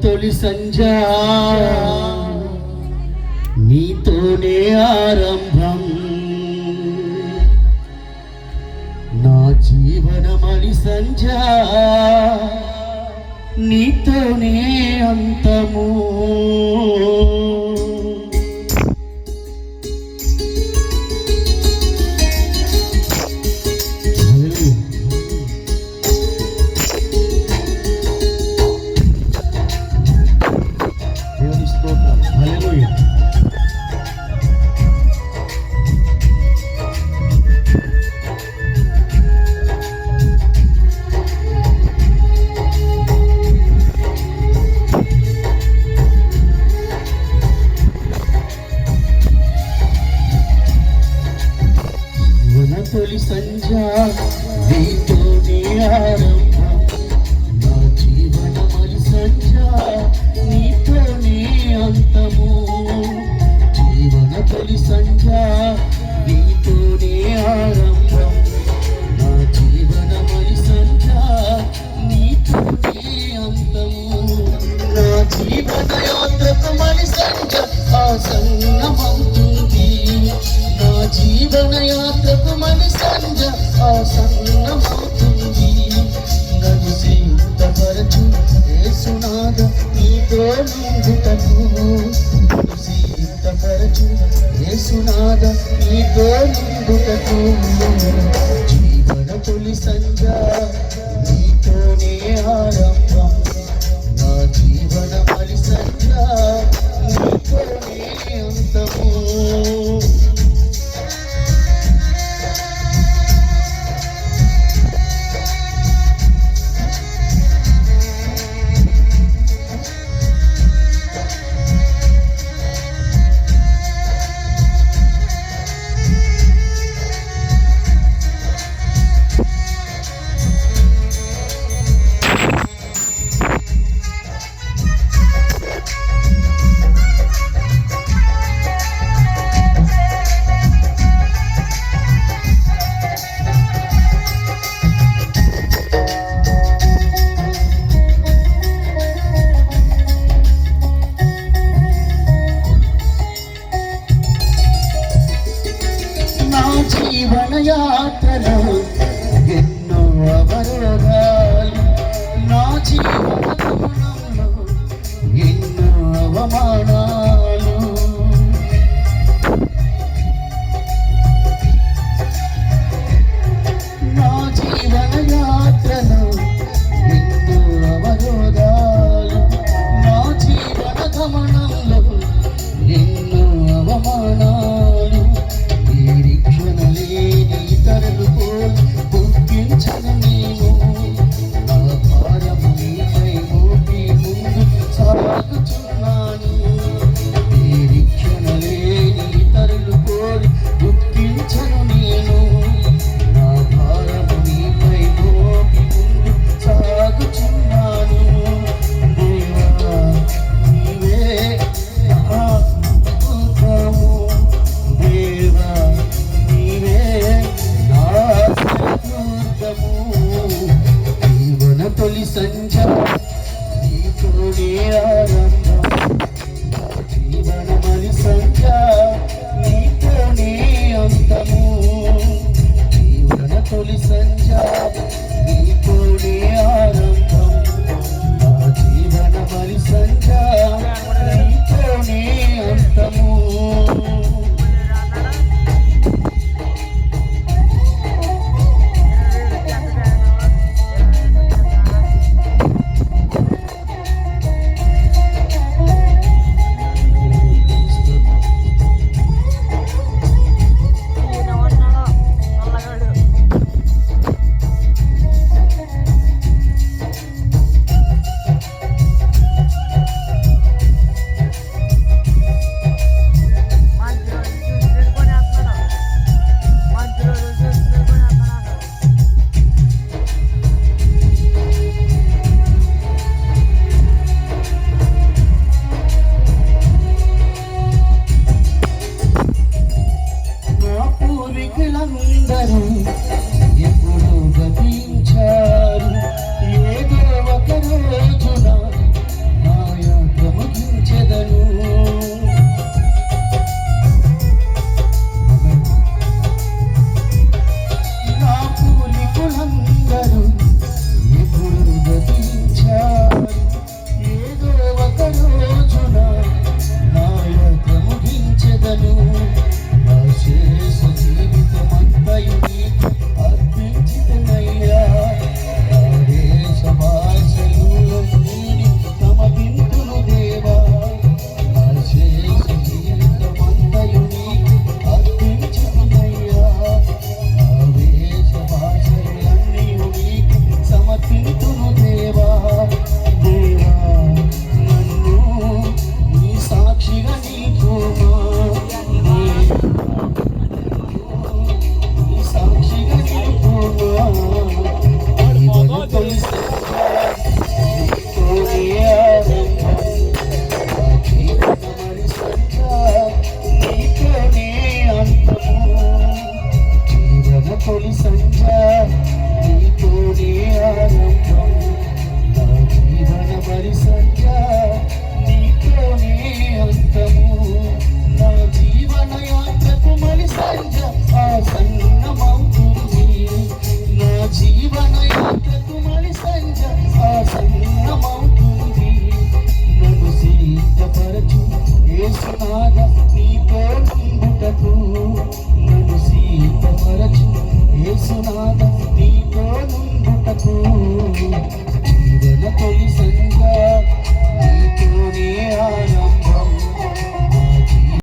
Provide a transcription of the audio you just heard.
తొలి సంజ నీతోనే ఆరంభం నా జీవనమణి సంజ నీతోనే అంతము తొలి సంజ నీతోనే ఆరంభం నా జీవనమణి సంజ నీతోనే అంతము జీవన తొలి సంజ నీతోనే ఆరంభం నా జీవనమణి సంజ నీతోనే అంతము నా జీవన యాత్రకు మణి సంజ ఆసన్నమవుతుంది నా జీవన యాత్రకు మణి సంజ ఆసన్నమవుతుంది నన్ను సిద్ధపరచు యేసునాథ నీతో నుండుటకు నన్ను సిద్ధపరచు యేసునాథ నీతో నుండుటకు జీవన తొలి సంజ నీతోనే ఆరంభం నా జీవన మణి సంజ నీతోనే అంతము జీవన యాత్రలో ఎన్నో అవరోధాలు నా జీవనంలో ఎన్నో అవమానాలు